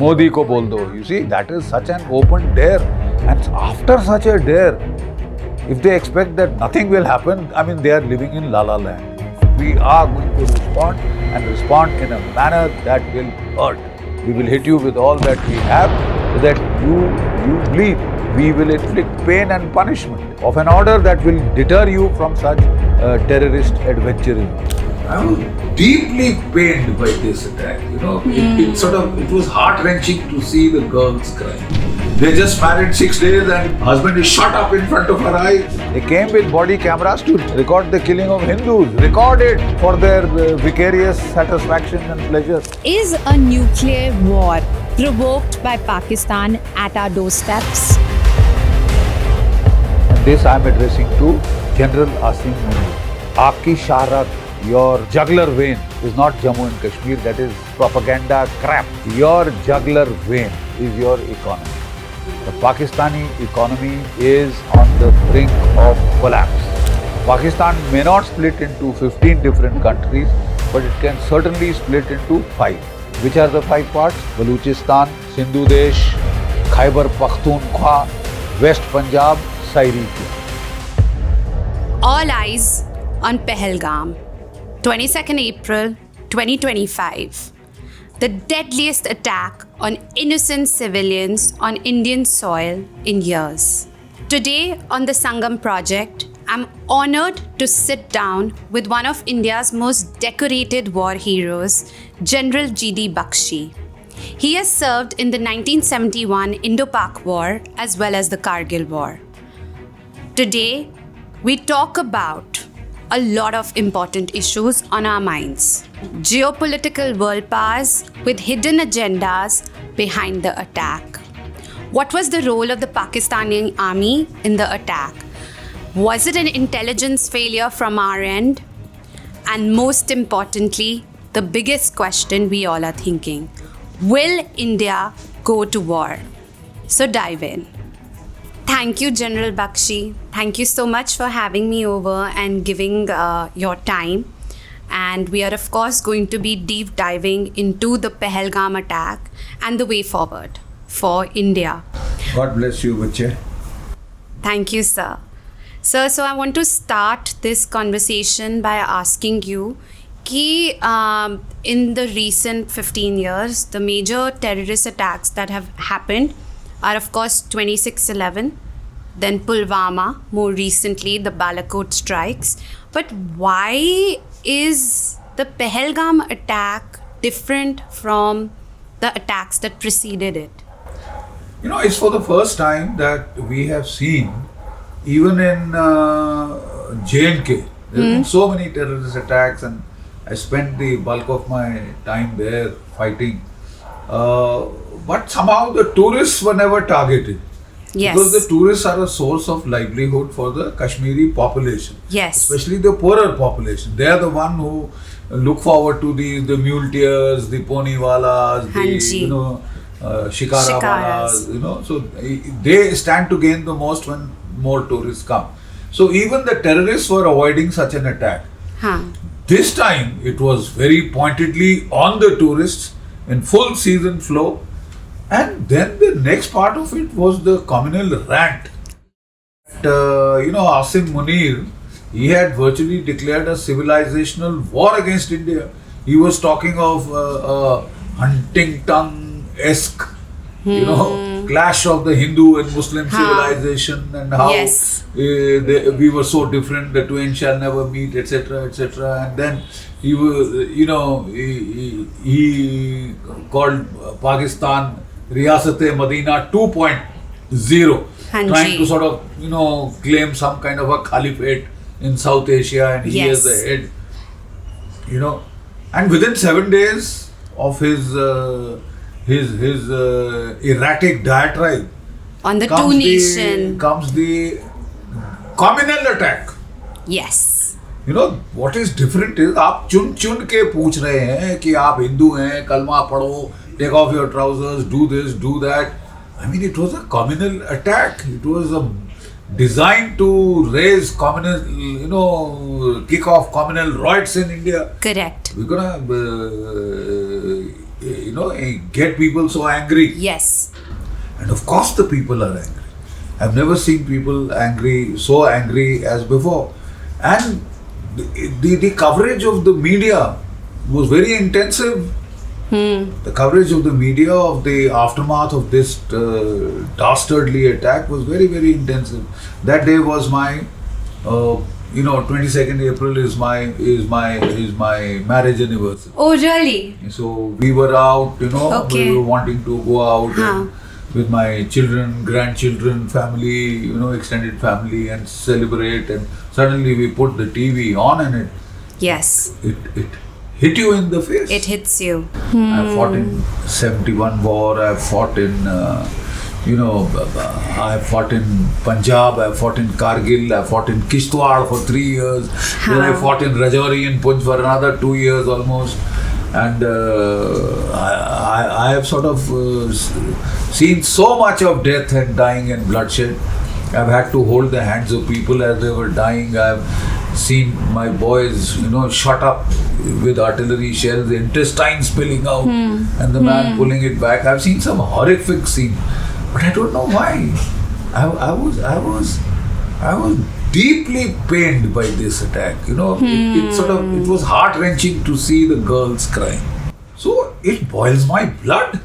Modi ko bol do. You see, that is such an open dare. And after such a dare, if they expect that nothing will happen, I mean, they are living in la la land. We are going to respond and respond in a manner that will hurt. We will hit you with all that we have so that you bleed. We will inflict pain and punishment of an order that will deter you from such terrorist adventurism. I was deeply pained by this attack. You know, it was heart-wrenching to see the girls cry. They just married 6 days and husband is shot up in front of her eyes. They came with body cameras to record the killing of Hindus, record it for their vicarious satisfaction and pleasure. Is a nuclear war provoked by Pakistan at our doorsteps? And this I am addressing to General Asim Munir. Aapki shaharat, your jugular vein is not Jammu and Kashmir, that is propaganda crap. Your jugular vein is your economy. The Pakistani economy is on the brink of collapse. Pakistan may not split into 15 different countries, but it can certainly split into 5. Which are the 5 parts? Baluchistan, Sindhu Desh, Khyber Pakhtunkhwa, West Punjab, Sairi. All eyes on Pehelgam, 22nd April 2025. The deadliest attack on innocent civilians on Indian soil in years. Today on the Sangam project, I'm honored to sit down with one of India's most decorated war heroes, General G.D. Bakshi. He has served in the 1971 Indo-Pak war as well as the Kargil war. Today, we talk about a lot of important issues on our minds. Geopolitical world powers with hidden agendas behind the attack. What was the role of the Pakistani army in the attack? Was it an intelligence failure from our end? And most importantly, the biggest question we all are thinking, will India go to war? So dive in. Thank you, General Bakshi. Thank you so much for having me over and giving your time. And we are, of course, going to be deep diving into the Pehelgam attack and the way forward for India. God bless you, Bache. Thank you, sir. Sir, so I want to start this conversation by asking you ki, in the recent 15 years, the major terrorist attacks that have happened are, of course, 26/11, then Pulwama, more recently the Balakot strikes. But why is the Pehelgam attack different from the attacks that preceded it? You know, it's for the first time that we have seen, even in J&K, there have been so many terrorist attacks, and I spent the bulk of my time there fighting. But somehow the tourists were never targeted. Yes. Because the tourists are a source of livelihood for the Kashmiri population. Yes. Especially the poorer population. They are the one who look forward to the muleteers, the ponywalas, Hanji. the shikarawalas, so they stand to gain the most when more tourists come. So even the terrorists were avoiding such an attack. This time it was very pointedly on the tourists in full season flow. And then the next part of it was the communal rant. Asim Munir, he had virtually declared a civilizational war against India. He was talking of Huntington-esque, clash of the Hindu and Muslim civilization, and how we were so different, the twain shall never meet, etc., etc. And then he was, he called Pakistan Riyasat-e-Madina 2.0, trying to sort of, claim some kind of a caliphate in South Asia, and he is the head, and within 7 days of his erratic diatribe on the comes the communal attack. Yes. What is different is आप चुन के पूछ रहे हैं कि आप हिंदू हैं, कलमा पढ़ो, take off your trousers, do this, do that. I mean, it was a communal attack. It was designed to raise communal, kick off communal riots in India. Correct. We're gonna get people so angry. Yes. And of course the people are angry. I've never seen people so angry as before. And the coverage of the media was very intensive. The coverage of the media of the aftermath of this dastardly attack was very, very intensive. That day was my 22nd April is my marriage anniversary. Oh, really? So we were out, Okay. we were wanting to go out and with my children, grandchildren, family, extended family, and celebrate. And suddenly we put the TV on, and Yes. it hit you in the face. It hits you. I fought in 71 war. I fought in I fought in Punjab, I fought in Kargil, I fought in Kishtwar for 3 years. Then I fought in Rajouri and Poonch for another 2 years almost. And I have sort of seen so much of death and dying and bloodshed. I've had to hold the hands of people as they were dying. I've seen my boys, shot up with artillery shells, the intestines spilling out, and the man pulling it back. I've seen some horrific scene. But I don't know why. I was deeply pained by this attack. It was heart-wrenching to see the girls crying. So it boils my blood.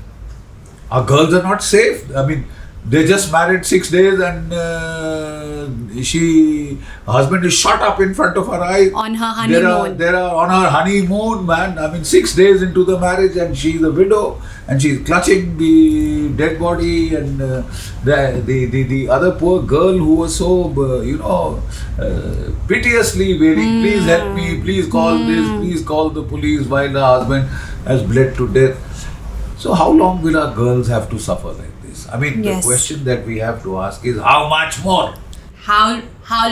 Our girls are not safe. I mean, they just married 6 days, and her husband is shot up in front of her eyes. On her honeymoon. There are on her honeymoon, man. I mean, 6 days into the marriage, and she's a widow, and she's clutching the dead body, and the other poor girl who was so piteously wailing, please help me, please call this, please call the police, while the husband has bled to death. So how long will our girls have to suffer like this? I mean, Yes. the question that we have to ask is how much more? How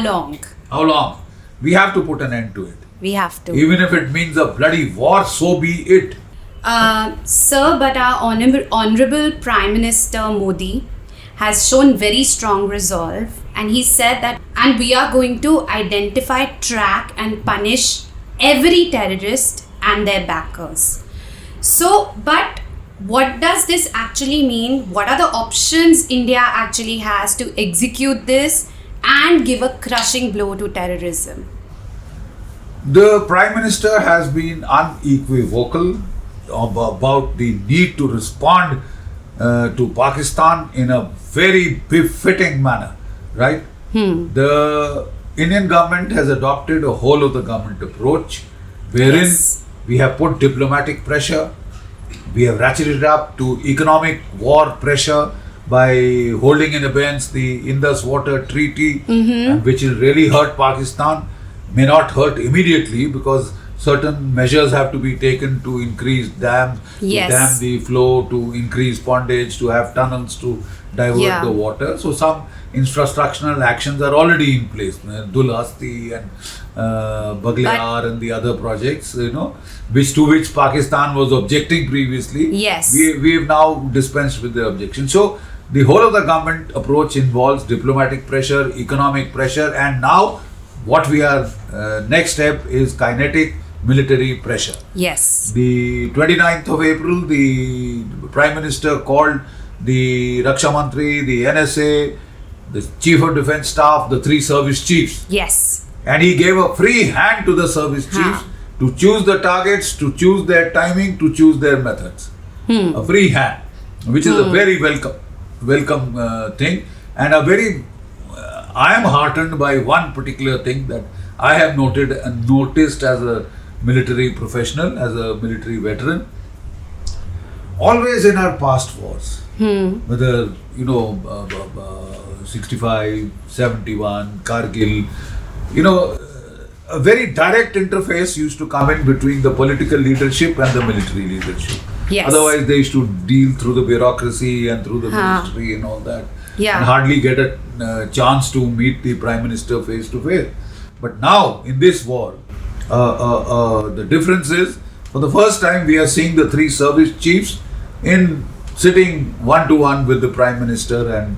long? How long? We have to put an end to it. We have to. Even if it means a bloody war, so be it. Sir, but our Honorable Prime Minister Modi has shown very strong resolve, and he said that, and we are going to identify, track, and punish every terrorist and their backers. So, but what does this actually mean? What are the options India actually has to execute this and give a crushing blow to terrorism? The Prime Minister has been unequivocal about the need to respond to Pakistan in a very befitting manner, right? The Indian government has adopted a whole of the government approach, wherein we have put diplomatic pressure, we have ratcheted up to economic war pressure by holding in abeyance the Indus water treaty, and which will really hurt Pakistan. May not hurt immediately because certain measures have to be taken to increase dams, to dam the flow, to increase pondage, to have tunnels to divert the water. So some infrastructural actions are already in place. Dulhasti and Baglayar and the other projects, to which Pakistan was objecting previously. Yes. We have now dispensed with the objection. So the whole of the government approach involves diplomatic pressure, economic pressure, and now what we are, next step is kinetic military pressure. Yes. The 29th of April, the Prime Minister called the Raksha Mantri, the NSA, the Chief of Defence Staff, the 3 service chiefs. Yes. And he gave a free hand to the service chiefs to choose the targets, to choose their timing, to choose their methods. A free hand, which is a very welcome thing, and a very I am heartened by one particular thing that I have noticed as a military professional, as a military veteran. Always in our past wars, whether 65, 71, Kargil, a very direct interface used to come in between the political leadership and the military leadership. Yes. Otherwise, they used to deal through the bureaucracy and through the ministry and all that, Yeah. and hardly get a chance to meet the Prime Minister face to face. But now, in this war, the difference is, for the first time, we are seeing the 3 service chiefs sitting one-to-one with the Prime Minister and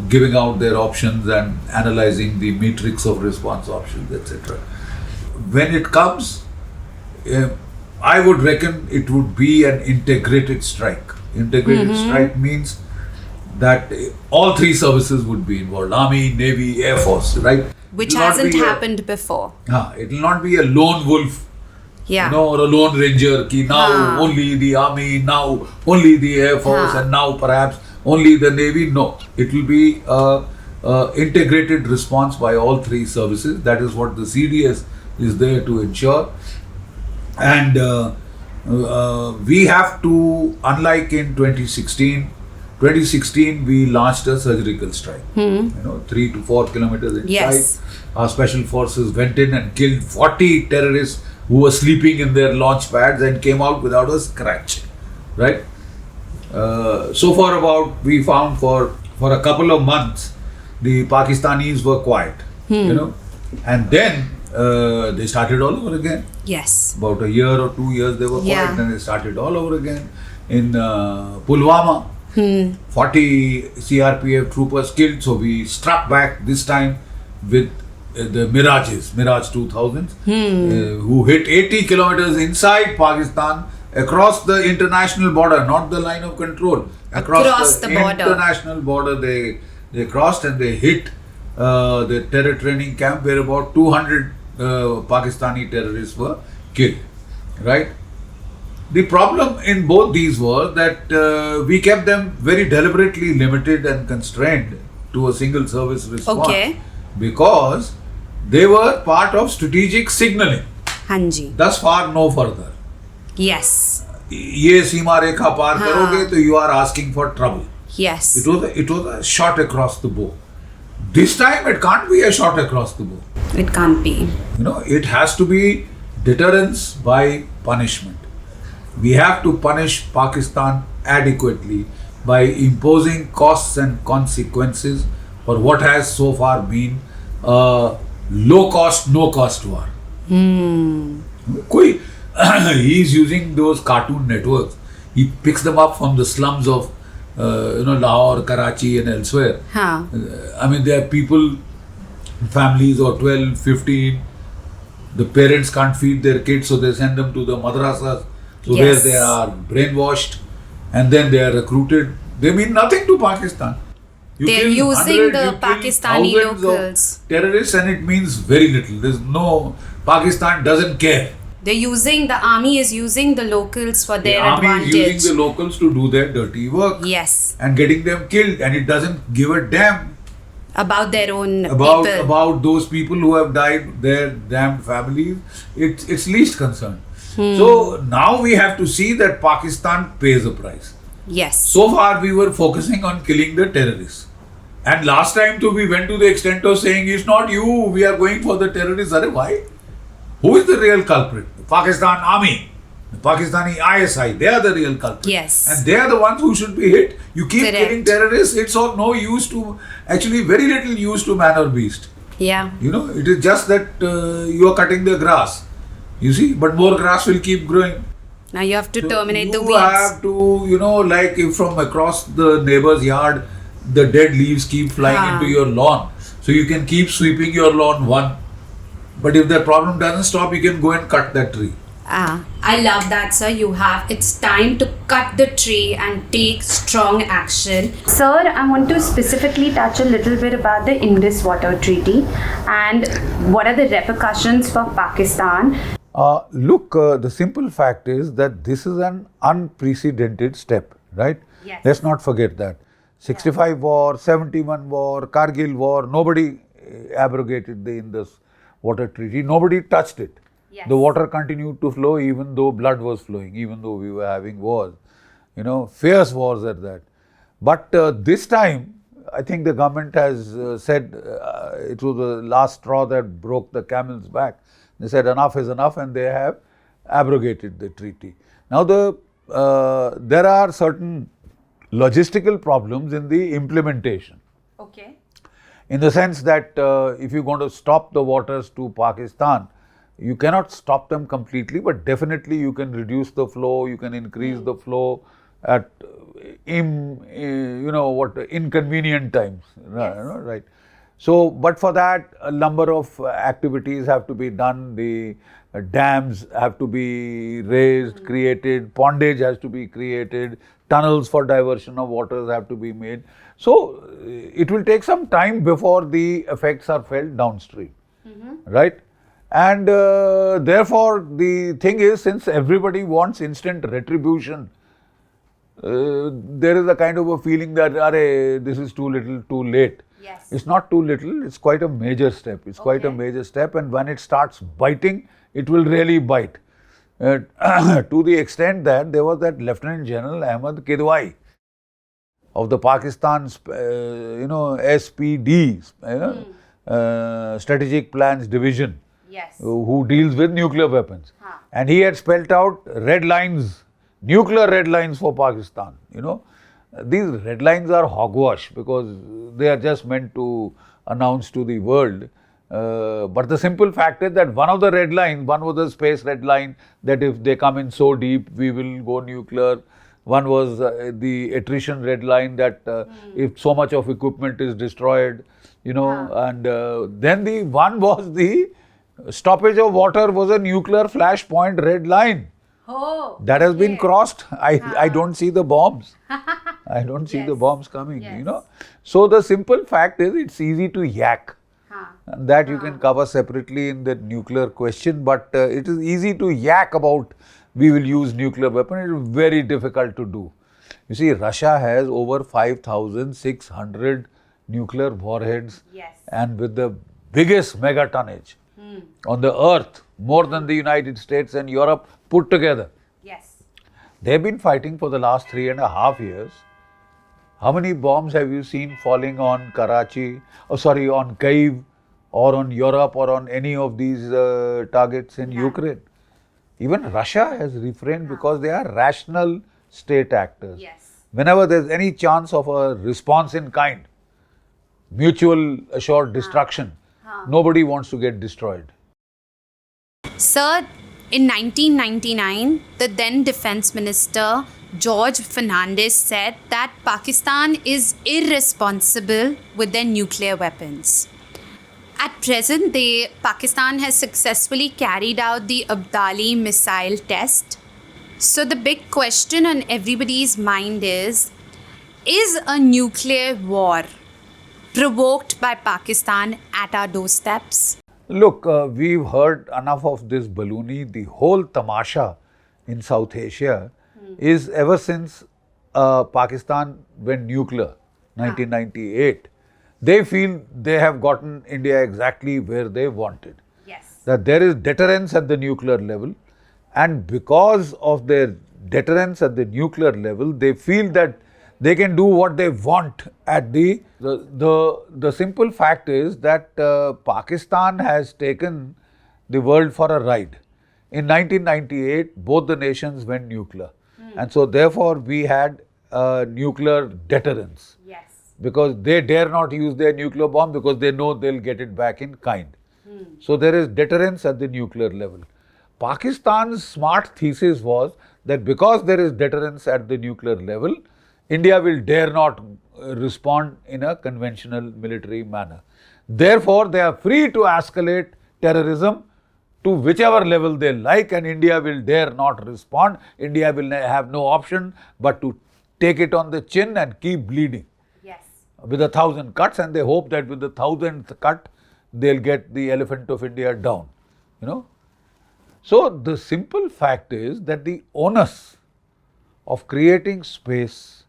giving out their options and analyzing the matrix of response options, etc. When it comes, I would reckon it would be an integrated strike. Integrated strike means that all three services would be involved: Army, Navy, Air Force, right? Which hasn't happened before. It will not be a lone wolf, Yeah. or a lone ranger, ki now only the Army, now only the Air Force, and now perhaps only the Navy. No, it will be a integrated response by all three services. That is what the CDS is there to ensure. And we have to, unlike in 2016 we launched a surgical strike. 3 to 4 kilometers inside. Yes. Our special forces went in and killed 40 terrorists who were sleeping in their launch pads and came out without a scratch. Right? So far we found for a couple of months, the Pakistanis were quiet. And then they started all over again. Yes. About a year or 2 years they were quiet, and they started all over again. In Pulwama, 40 CRPF troopers killed, so we struck back this time with the Mirage 2000s, who hit 80 kilometers inside Pakistan, across the international border, not the line of control. Across the border. International border they crossed, and they hit the terror training camp where about 200 Pakistani terrorists were killed. Right? The problem in both these was that we kept them very deliberately limited and constrained to a single service response. Okay. Because they were part of strategic signaling. Hanji. Thus far, no further. Yes. ये सीमा रेखा पार करोगे तो you are asking for trouble. Yes. It was a shot across the bow. This time it can't be a shot across the bow. It can't be. It has to be deterrence by punishment. We have to punish Pakistan adequately by imposing costs and consequences for what has so far been a low cost, no cost war. He is using those cartoon networks. He picks them up from the slums of Lahore, Karachi and elsewhere. There are people, families of 12, 15. The parents can't feed their kids, so they send them to the madrasas. So where they are brainwashed and then they are recruited. They mean nothing to Pakistan. They're using the Pakistani locals. Terrorists, and it means very little. Pakistan doesn't care. The army is using the locals for their advantage. The army is using the locals to do their dirty work. Yes. And getting them killed, and it doesn't give a damn about their own people. About those people who have died, their damned families. It's least concern. So now we have to see that Pakistan pays a price. Yes. So far we were focusing on killing the terrorists. And last time too we went to the extent of saying, it's not you, we are going for the terrorists. Why? Who is the real culprit? The Pakistan army, the Pakistani ISI, they are the real culprit. Yes. And they are the ones who should be hit. You keep killing terrorists, it's of no use to, actually very little use to man or beast. Yeah. It is just that you are cutting the grass. You see, but more grass will keep growing. Now you have to terminate the weeds. You have to, like if from across the neighbor's yard, the dead leaves keep flying into your lawn. So you can keep sweeping your lawn one. But if that problem doesn't stop, you can go and cut that tree. I love that, sir. It's time to cut the tree and take strong action. Sir, I want to specifically touch a little bit about the Indus Water Treaty and what are the repercussions for Pakistan. Look, the simple fact is that this is an unprecedented step, right? Yes. Let's not forget that. 65 war, 71 war, Kargil war, nobody abrogated the Indus Water Treaty. Nobody touched it. Yes. The water continued to flow even though blood was flowing, even though we were having wars, fierce wars at that. But this time, I think the government has said it was the last straw that broke the camel's back. They said enough is enough, and they have abrogated the treaty. Now there are certain logistical problems in the implementation. Okay. In the sense that if you're going to stop the waters to Pakistan, you cannot stop them completely, but definitely you can reduce the flow, you can increase the flow at inconvenient times, right? So, but for that, a number of activities have to be done. The dams have to be raised, created, pondage has to be created, tunnels for diversion of waters have to be made. So, it will take some time before the effects are felt downstream, right? And therefore, the thing is, since everybody wants instant retribution, there is a kind of a feeling that, this is too little, too late. Yes. It's not too little, it's quite a major step. It's quite a major step, and when it starts biting, it will really bite. To the extent that there was that Lieutenant General Ahmad Kidwai of the Pakistan's, SPD, Strategic Plans Division, who deals with nuclear weapons. And he had spelt out red lines, nuclear red lines for Pakistan, These red lines are hogwash because they are just meant to announce to the world. But the simple fact is that one of the red lines, one was the space red line, that if they come in so deep, we will go nuclear. One was the attrition red line, that if so much of equipment is destroyed, and then the one was the stoppage of water was a nuclear flashpoint red line. Oh, that has been crossed. I don't see the bombs. I don't see the bombs coming, So the simple fact is, it's easy to yak. And that you can cover separately in the nuclear question, but it is easy to yak about we will use nuclear weapon. It is very difficult to do. You see, Russia has over 5,600 nuclear warheads, and with the biggest mega tonnage on the earth, more than the United States and Europe put together. They've been fighting for the last 3.5 years. How many bombs have you seen falling on Karachi, on Kyiv, or on Europe, or on any of these targets in Ukraine? Even Russia has refrained because they are rational state actors. Whenever there's any chance of a response in kind, mutual assured destruction, nobody wants to get destroyed. Sir, in 1999, the then Defence Minister George Fernandez said that Pakistan is irresponsible with their nuclear weapons. At present, Pakistan has successfully carried out the Abdali missile test. So the big question on everybody's mind is a nuclear war provoked by Pakistan at our doorsteps? Look, we've heard enough of this baloney. The whole tamasha in South Asia is ever since Pakistan went nuclear, 1998. They feel they have gotten India exactly where they wanted. That there is deterrence at the nuclear level, and because of their deterrence at the nuclear level, they feel that they can do what they want at the simple fact is that Pakistan has taken the world for a ride. In 1998, both the nations went nuclear. And so therefore we had nuclear deterrence. Because they dare not use their nuclear bomb because they know they'll get it back in kind. So there is deterrence at the nuclear level. Pakistan's smart thesis was that because there is deterrence at the nuclear level, India will dare not respond in a conventional military manner. Therefore, they are free to escalate terrorism to whichever level they like, and India will dare not respond. India will have no option but to take it on the chin and keep bleeding. With 1,000 cuts, and they hope that with the 1,000th cut, they'll get the elephant of India down. So the simple fact is that the onus of creating space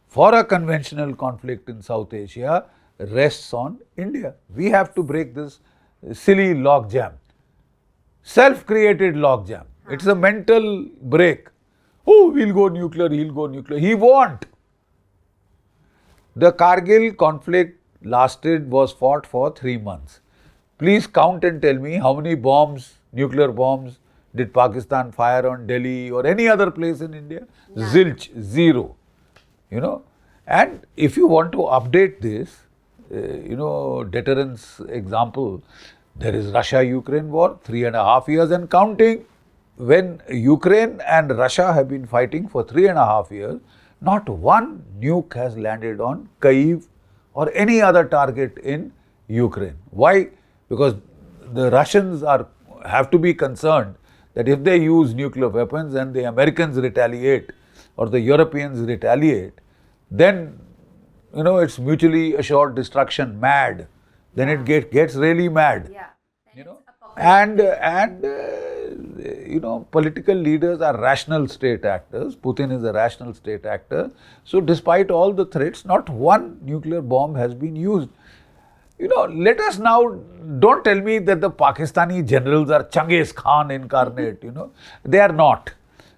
for a conventional conflict in South Asia rests on India. We have to break this silly logjam, self-created logjam. It's a mental break. Oh, we'll go nuclear, he'll go nuclear. He won't. The Kargil conflict was fought for 3 months. Please count and tell me how many bombs, nuclear bombs, did Pakistan fire on Delhi or any other place in India? None. Zilch, zero. And if you want to update this, deterrence example, there is Russia-Ukraine war, 3.5 years and counting. When Ukraine and Russia have been fighting for 3.5 years, not one nuke has landed on Kyiv or any other target in Ukraine. Why? Because the Russians have to be concerned that if they use nuclear weapons and the Americans retaliate or the Europeans retaliate, then it's mutually assured destruction, mad. Then it gets really mad. Yeah. And political leaders are rational state actors. Putin is a rational state actor. So despite all the threats, not one nuclear bomb has been used. Let us now, don't tell me that the Pakistani generals are Genghis Khan incarnate, They are not.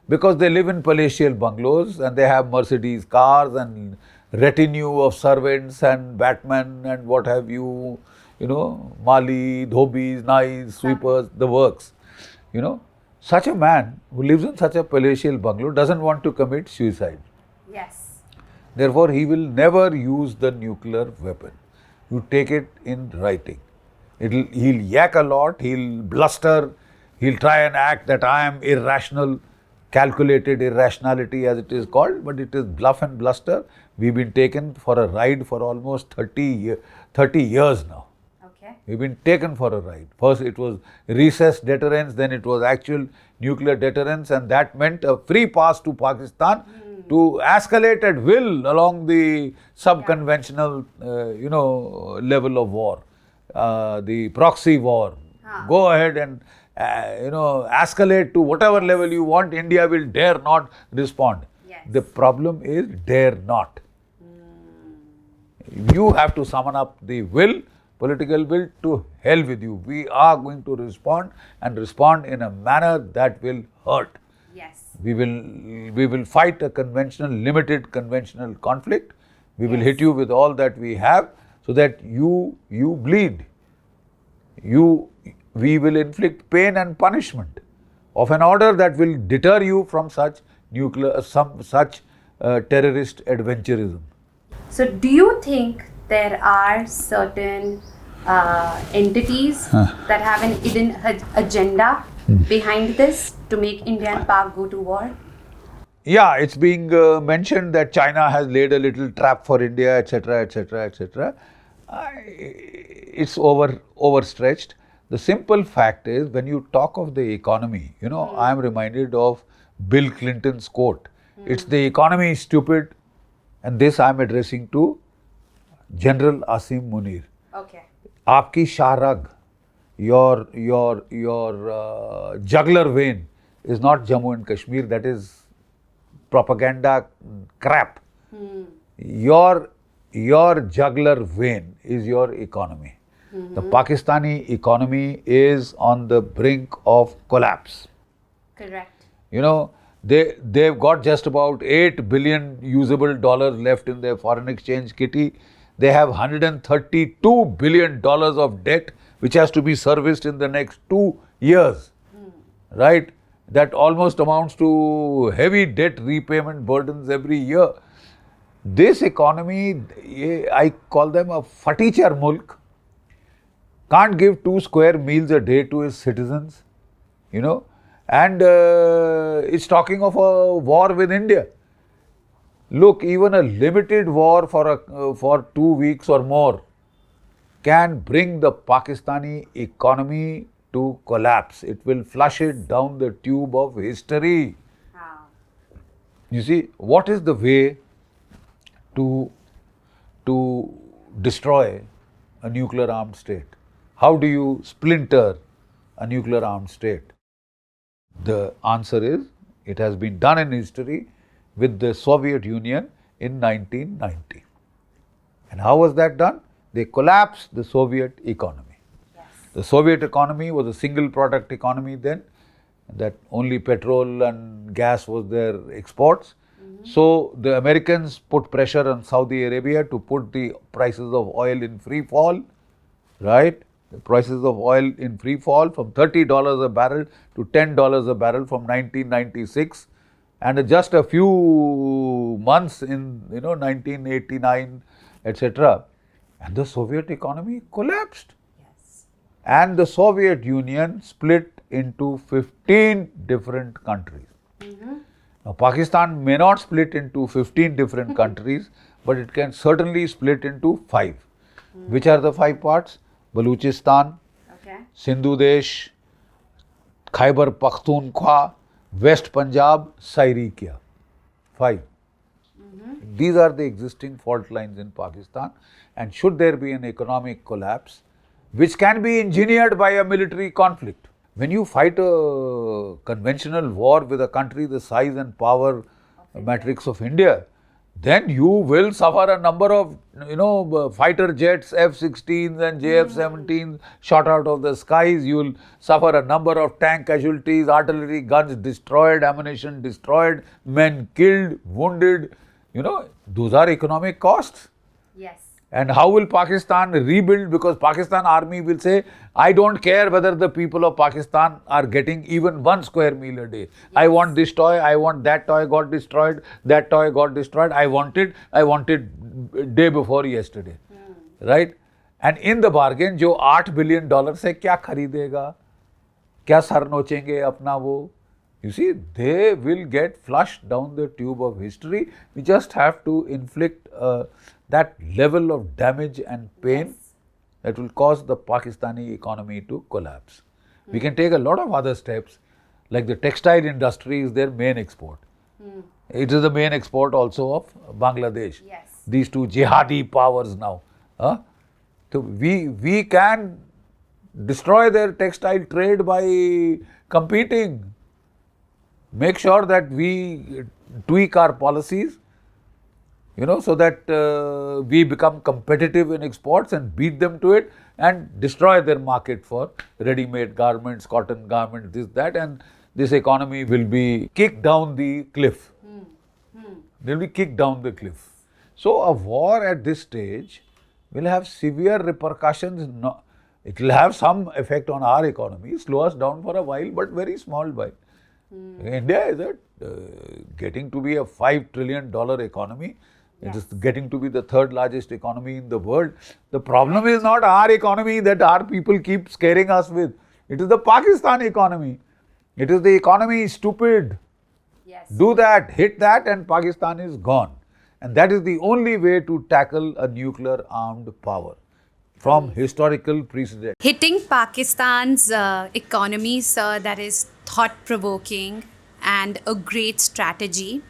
Because they live in palatial bungalows and they have Mercedes cars and retinue of servants and batmen and what have you, Mali, dhobis, nais, sweepers, the works. Such a man who lives in such a palatial bungalow doesn't want to commit suicide. Yes. Therefore, he will never use the nuclear weapon. You take it in writing. He'll yak a lot, he'll bluster, he'll try and act that I am irrational, calculated irrationality as it is called, but it is bluff and bluster. We've been taken for a ride for almost 30 years now. Okay. We've been taken for a ride. First it was recess deterrence, then it was actual nuclear deterrence, and that meant a free pass to Pakistan to escalate at will along the sub-conventional, level of war, the proxy war. Go ahead and, escalate to whatever level you want. India will dare not respond. Yes. The problem is dare not. You have to summon up the will, political will, to hell with you. We are going to respond and respond in a manner that will hurt. Yes. We will fight a limited conventional conflict. We will hit you with all that we have so that you bleed. We will inflict pain and punishment of an order that will deter you from such terrorist adventurism. So, do you think there are certain entities that have an hidden agenda behind this to make India and Pak go to war? Yeah, it's being mentioned that China has laid a little trap for India, etc., etc., etc. It's overstretched. The simple fact is, when you talk of the economy, I am reminded of Bill Clinton's quote. It's the economy is stupid, and this I am addressing to General Asim Munir. Okay. Aapki shahrag, your jugular vein is not Jammu and Kashmir. That is propaganda crap. Your jugular vein is your economy. The Pakistani economy is on the brink of collapse. Correct. They've got just about $8 billion usable dollars left in their foreign exchange kitty. They have $132 billion of debt which has to be serviced in the next 2 years. Right? That almost amounts to heavy debt repayment burdens every year. This economy, I call them a fatichar mulk, can't give 2 square meals a day to its citizens, and it's talking of a war with India. Look, even a limited war for 2 weeks or more can bring the Pakistani economy to collapse. It will flush it down the tube of history. You see, what is the way to destroy a nuclear armed state? How do you splinter a nuclear armed state? The answer is, it has been done in history with the Soviet Union in 1990. And how was that done? They collapsed the Soviet economy. Yes. The Soviet economy was a single product economy then, that only petrol and gas was their exports. So the Americans put pressure on Saudi Arabia to put the prices of oil in free fall, right? The prices of oil in free fall from $30 a barrel to $10 a barrel from 1996, and just a few months in 1989, etc. And the Soviet economy collapsed. Yes. And the Soviet Union split into 15 different countries. Now, Pakistan may not split into 15 different countries, but it can certainly split into 5. Which are the 5 parts? Baluchistan, Okay. Sindhu Desh, Khyber Pakhtunkhwa, West Punjab, Sirikya. 5. These are the existing fault lines in Pakistan, and should there be an economic collapse, which can be engineered by a military conflict. When you fight a conventional war with a country the size and power matrix of India, then you will suffer a number of, fighter jets, F-16s and JF-17s shot out of the skies. You will suffer a number of tank casualties, artillery guns destroyed, ammunition destroyed, men killed, wounded. Those are economic costs. Yes. And how will Pakistan rebuild? Because Pakistan army will say, I don't care whether the people of Pakistan are getting even 1 square meal a day. Yes. I want this toy, I want that toy got destroyed, that toy got destroyed. I want it day before yesterday. Right? And in the bargain, जो $8 billion से क्या खरीदेगा? क्या sir नोचेंगे अपना वो? You see, they will get flushed down the tube of history. We just have to inflict that level of damage and pain that will cause the Pakistani economy to collapse. We can take a lot of other steps, like the textile industry is their main export. It is the main export also of Bangladesh. Yes. These two jihadi powers now. So we can destroy their textile trade by competing. Make sure that we tweak our policies, so that we become competitive in exports and beat them to it and destroy their market for ready-made garments, cotton garments, this, that, and this economy will be kicked down the cliff. They will be kicked down the cliff. So a war at this stage will have severe repercussions. It will have some effect on our economy, slow us down for a while, but very small while. India is getting to be a $5 trillion economy. It is getting to be the 3rd largest economy in the world. The problem is not our economy that our people keep scaring us with. It is the Pakistan economy. It is the economy stupid. Yes. Do that, hit that, and Pakistan is gone. And that is the only way to tackle a nuclear armed power from historical precedent. Hitting Pakistan's economy, sir, that is thought-provoking and a great strategy.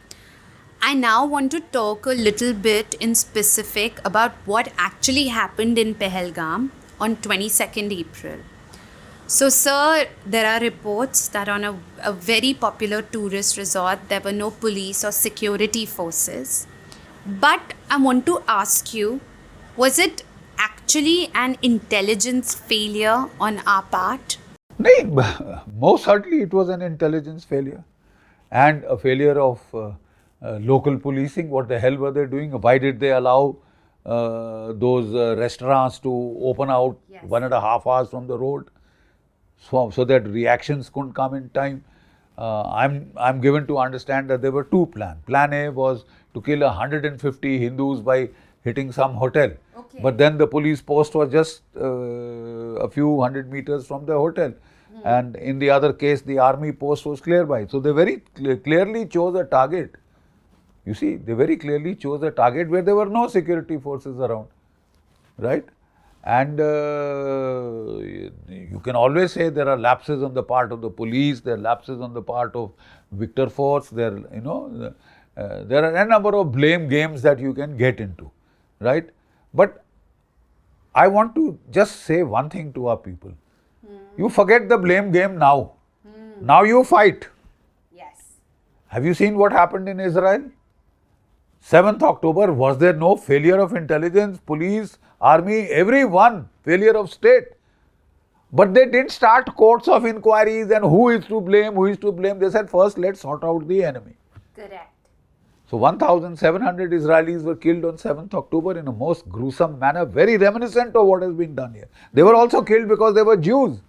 I now want to talk a little bit in specific about what actually happened in Pehelgam on 22nd April. So, sir, there are reports that on a very popular tourist resort, there were no police or security forces. But I want to ask you, was it actually an intelligence failure on our part? No, most certainly it was an intelligence failure and a failure of local policing. What the hell were they doing? Why did they allow those restaurants to open out 1.5 hours from the road so that reactions couldn't come in time? I'm given to understand that there were 2 plans. Plan A was to kill 150 Hindus by hitting some hotel. Okay. But then the police post was just a few hundred meters from the hotel. And in the other case, the army post was nearby. So they very clearly chose a target. You see, they very clearly chose a target where there were no security forces around. Right? And you can always say there are lapses on the part of the police, there are lapses on the part of Victor Force, there are a number of blame games that you can get into. Right? But I want to just say one thing to our people. You forget the blame game now. Now you fight. Yes. Have you seen what happened in Israel? 7th October, was there no failure of intelligence, police, army, everyone, failure of state? But they didn't start courts of inquiries and who is to blame, who is to blame. They said, first let's sort out the enemy. Correct. So 1,700 Israelis were killed on 7th October in a most gruesome manner, very reminiscent of what has been done here. They were also killed because they were Jews.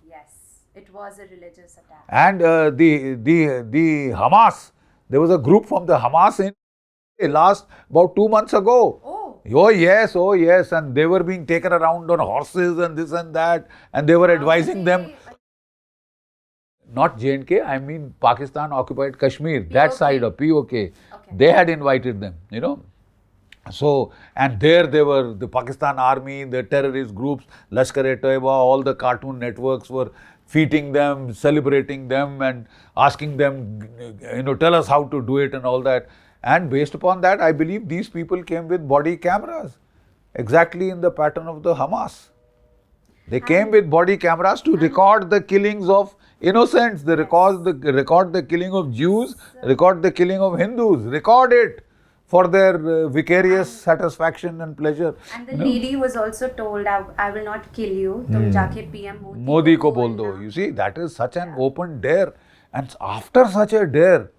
Yes, it was a religious attack. And the Hamas, there was a group from the Hamas in last about 2 months ago. Oh yes, and they were being taken around on horses and this and that, and they were advising them. Not J&K, I mean Pakistan occupied Kashmir, that side of POK. Okay. They had invited them, So, and there they were, the Pakistan army, the terrorist groups, Lashkar-e-Toiba, all the cartoon networks were feeding them, celebrating them and asking them, tell us how to do it and all that. And based upon that, I believe these people came with body cameras, exactly in the pattern of the Hamas. They came with body cameras to record the killings of innocents, they record the killing of Jews, record the killing of Hindus, record it for their vicarious satisfaction and pleasure. And the lady was also told, I will not kill you. Tum jaake PM Modi ko bol do. You see, that is such an open dare. And after such a dare,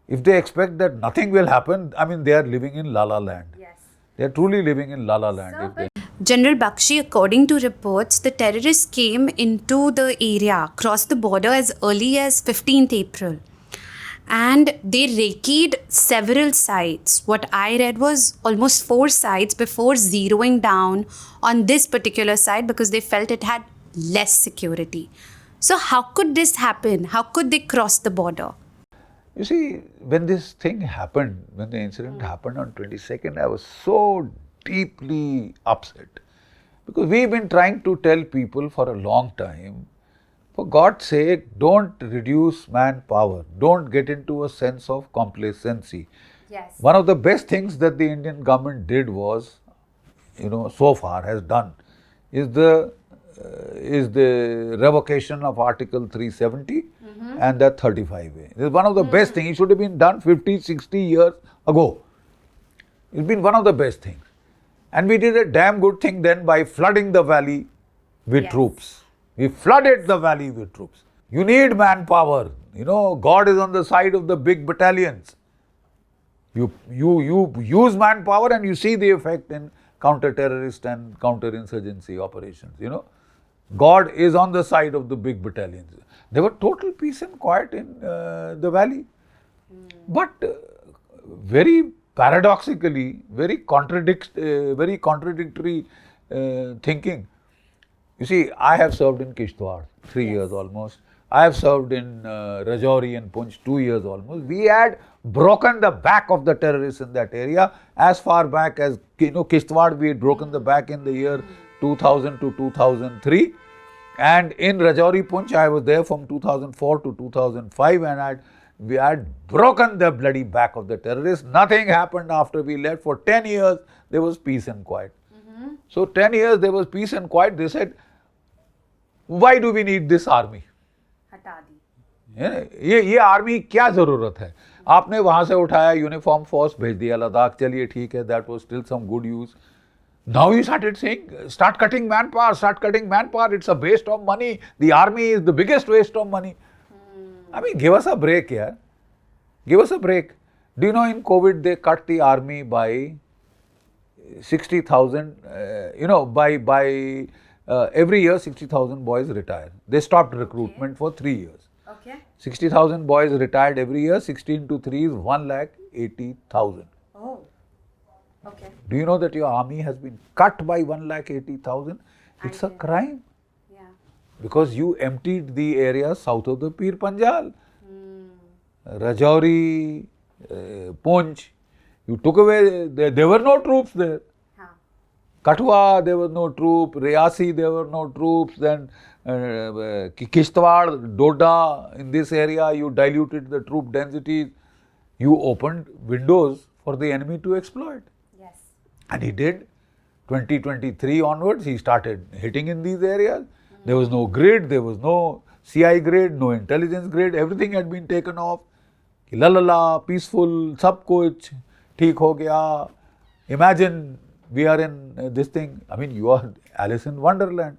if they expect that nothing will happen, I mean, they are living in La La Land. Yes. They are truly living in La La Land. General Bakshi, according to reports, the terrorists came into the area, crossed the border as early as 15th April. And they recceed several sites. What I read was almost 4 sites before zeroing down on this particular site because they felt it had less security. So how could this happen? How could they cross the border? You see, when this thing happened, when the incident happened on 22nd, I was so deeply upset. Because we've been trying to tell people for a long time, for God's sake, don't reduce manpower. Don't get into a sense of complacency. Yes. One of the best things that the Indian government did was, so far has done, is the revocation of Article 370 and that 35A. It's one of the best things. It should have been done 50, 60 years ago. It's been one of the best things. And we did a damn good thing then by flooding the valley with troops. We flooded the valley with troops. You need manpower. God is on the side of the big battalions. You use manpower and you see the effect in counter-terrorist and counter-insurgency operations. God is on the side of the big battalions. There were total peace and quiet in the valley. But very paradoxically, very contradictory thinking. You see, I have served in Kishtwar 3 years almost. I have served in Rajouri and Punch 2 years almost. We had broken the back of the terrorists in that area as far back as, Kishtwar we had broken the back in the year 2000 to 2003. And in Rajouri Punch, I was there from 2004 to 2005 and we had broken the bloody back of the terrorists. Nothing happened after we left. For 10 years, there was peace and quiet. So 10 years, there was peace and quiet. They said, why do we need this army? हटा दी. ये army क्या जरूरत है? आपने वहां से उठाया, uniform force भेज दिया लद्दाख, चलिए ठीक है, that was still some good use. Now you started saying, start cutting manpower, it's a waste of money. The army is the biggest waste of money. I mean, give us a break, yeah. Give us a break. Do you know in COVID they cut the army by 60,000, every year 60,000 boys retire. They stopped recruitment for 3 years. Okay. 60,000 boys retired every year, 16 to 3 is 1,80,000. Oh, okay. Do you know that your army has been cut by 1,80,000? It's a crime. Yeah. Because you emptied the area south of the Pir Panjal. Rajouri, Punch, you took away, there were no troops there. Kathua, there was no troop. Riyasi, there were no troops. Then Kishtwar, Doda, in this area, you diluted the troop densities. You opened windows for the enemy to exploit. Yes. And he did. 2023 onwards, he started hitting in these areas. There was no grid, there was no CI grid, no intelligence grid. Everything had been taken off. La la la, peaceful, sab kuch, theek ho gaya. Imagine we are in this thing. I mean, you are Alice in Wonderland.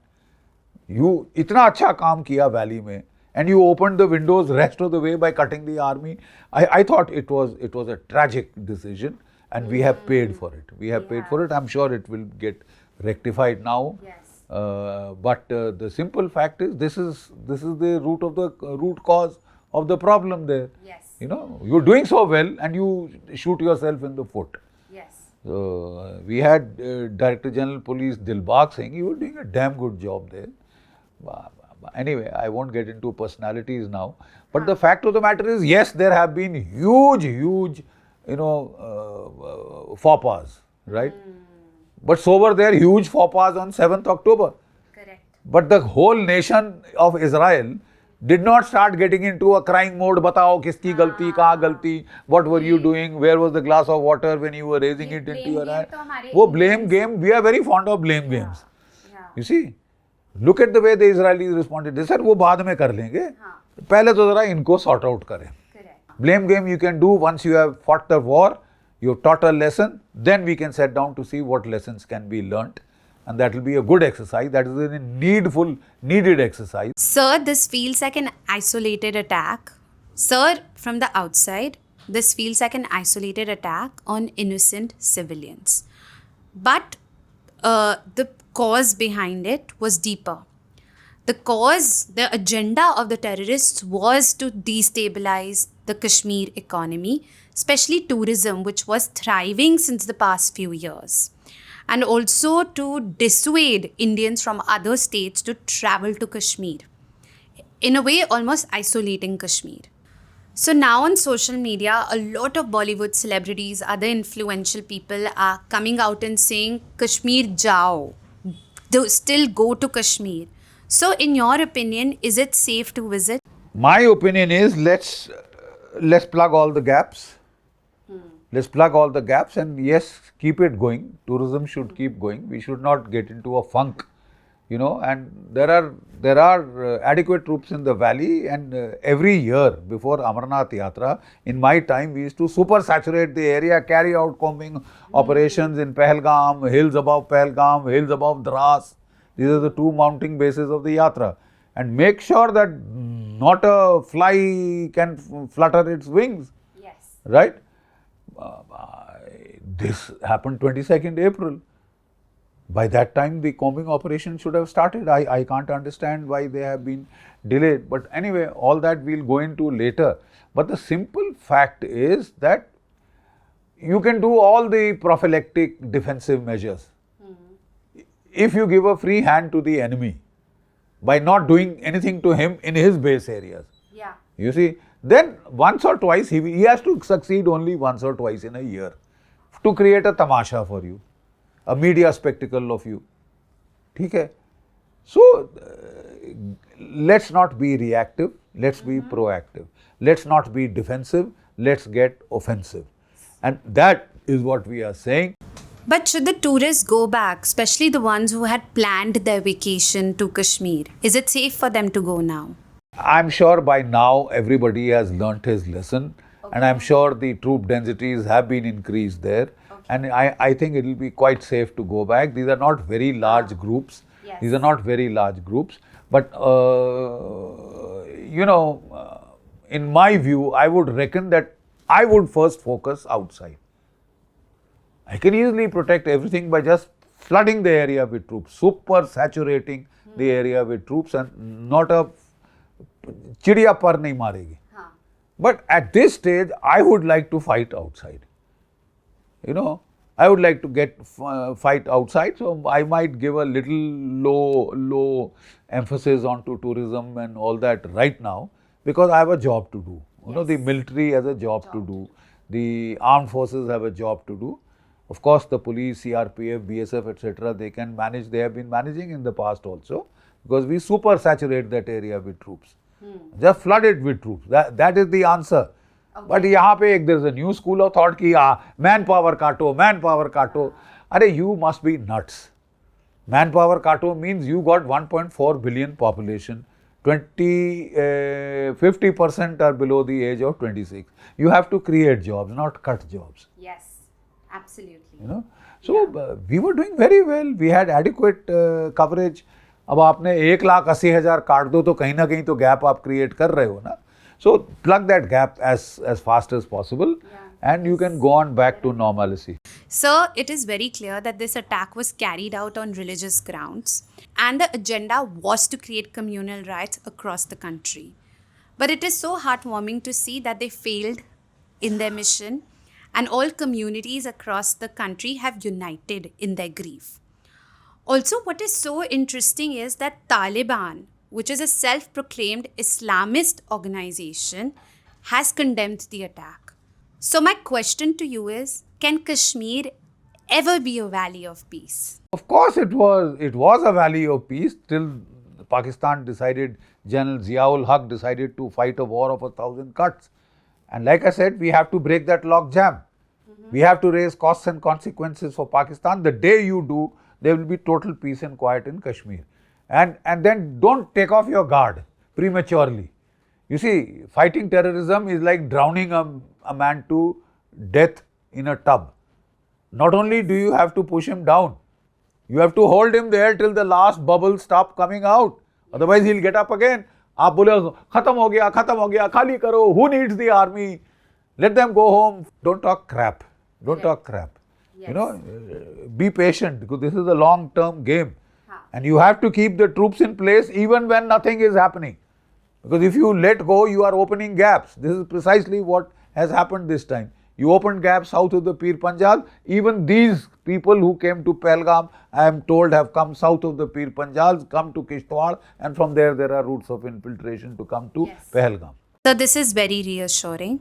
You itna acha kaam kiya valley mein, and you opened the windows rest of the way by cutting the army. I thought it was a tragic decision, and we have paid for it. We have paid for it. I'm sure it will get rectified now. Yes. But the simple fact is, this is the root cause of the problem there. Yes. You're doing so well, and you shoot yourself in the foot. Yes. So, we had Director General Police Dilbagh saying he was doing a damn good job there. Anyway, I won't get into personalities now. But the fact of the matter is, yes, there have been huge, faux pas. right? But so were there huge faux pas on 7th October. Correct. But the whole nation of Israel did not start getting into a crying mode. Batao, kiski galti, kahan galti, what were you doing, where was the glass of water when you were raising it into your hand? Wo blame game, we are very fond of blame games. You see, look at the way the Israelis responded. They said, वो बाद में कर लेंगे, पहले तो जरा इनको sort out करें. Blame game you can do once you have fought the war, you have taught a lesson, then we can sit down to see what lessons can be learnt. And that will be a good exercise. That is a needed exercise. Sir, this feels like an isolated attack. Sir, from the outside, this feels like an isolated attack on innocent civilians. But the cause behind it was deeper. The agenda of the terrorists was to destabilize the Kashmir economy, especially tourism, which was thriving since the past few years. And also to dissuade Indians from other states to travel to Kashmir. In a way, almost isolating Kashmir. So now on social media, a lot of Bollywood celebrities, other influential people are coming out and saying, Kashmir jao. Still go to Kashmir. So in your opinion, is it safe to visit? My opinion is let's plug all the gaps. Let's plug all the gaps and yes, keep it going. Tourism should keep going. We should not get into a funk, and there are adequate troops in the valley, and every year before Amarnath Yatra, in my time, we used to super saturate the area, carry out combing operations in Pehelgam, hills above Pehelgam, hills above Dras. These are the two mounting bases of the Yatra. And make sure that not a fly can flutter its wings. Yes. Right? This happened 22nd April. By that time, the combing operation should have started. I can't understand why they have been delayed. But anyway, all that we'll go into later. But the simple fact is that you can do all the prophylactic defensive measures. If you give a free hand to the enemy by not doing anything to him in his base areas. Yeah. You see, then once or twice, he has to succeed only once or twice in a year to create a tamasha for you, a media spectacle of you. Okay? So, let's not be reactive, let's be proactive. Let's not be defensive, let's get offensive. And that is what we are saying. But should the tourists go back, especially the ones who had planned their vacation to Kashmir? Is it safe for them to go now? I'm sure by now everybody has learnt his lesson, and I'm sure the troop densities have been increased there. And I think it will be quite safe to go back. These are not very large groups. Yes. These are not very large groups. But, in my view, I would reckon that I would first focus outside. I can easily protect everything by just flooding the area with troops, super saturating the area with troops, and not a chidiya par nahi maregi. But at this stage, I would like to fight outside. I would like to fight outside, so I might give a little low emphasis onto tourism and all that right now, because I have a job to do. The military has a job to do. The armed forces have a job to do. Of course, the police, CRPF, BSF, etc., they can manage. They have been managing in the past also, because we super saturate that area with troops. Just flood it with troops. That is the answer. Okay. But यहाँ पे there is a new school of thought कि manpower काटो. अरे, you must be nuts. Manpower काटो means you got 1.4 billion population. 50% are below the age of 26. You have to create jobs, not cut jobs. Yes, absolutely. So we were doing very well. We had adequate coverage. अब आपने 1,80,000 काट दो तो कहीं ना कहीं तो गैप आप क्रिएट कर रहे हो ना. So plug that gap as fast as possible, and you can go on back to normalcy. Sir, it is very clear that this attack was carried out on religious grounds, and the agenda was to create communal riots across the country. But it is so heartwarming to see that they failed in their mission, and all communities across the country have united in their grief. Also, what is so interesting is that Taliban, which is a self-proclaimed Islamist organization, has condemned the attack. So my question to you is, can Kashmir ever be a valley of peace? Of course it was. It was a valley of peace till Pakistan decided, General Ziaul Haq decided to fight a war of 1,000 cuts. And like I said, we have to break that log jam. We have to raise costs and consequences for Pakistan. The day you do, there will be total peace and quiet in Kashmir. And then don't take off your guard prematurely. You see, fighting terrorism is like drowning a man to death in a tub. Not only do you have to push him down, you have to hold him there till the last bubbles stop coming out. Otherwise, he'll get up again. आप बोले खत्म हो गया, खाली करो. Who needs the army? Let them go home. Don't talk crap. Don't talk crap. Yes. You know, be patient because this is a long-term game. And you have to keep the troops in place even when nothing is happening. Because if you let go, you are opening gaps. This is precisely what has happened this time. You opened gaps south of the Pir Panjal. Even these people who came to Pehelgam, I am told, have come south of the Pir Panjal, come to Kishtwar, and from there are routes of infiltration to come to Pehelgam. So this is very reassuring.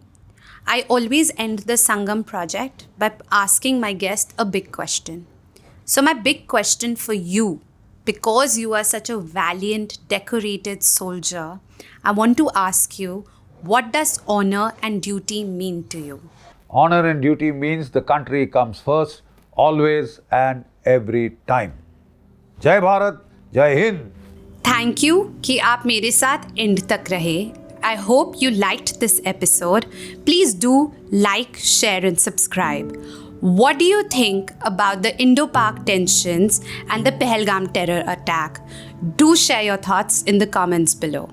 I always end the Sangam project by asking my guest a big question. So my big question for you, because you are such a valiant, decorated soldier, I want to ask you, what does honor and duty mean to you? Honor and duty means the country comes first, always and every time. Jai Bharat, Jai Hind. Thank you कि आप मेरे साथ end तक रहे. I hope you liked this episode. Please do like, share and subscribe. What do you think about the Indo-Pak tensions and the Pehelgam terror attack? Do share your thoughts in the comments below.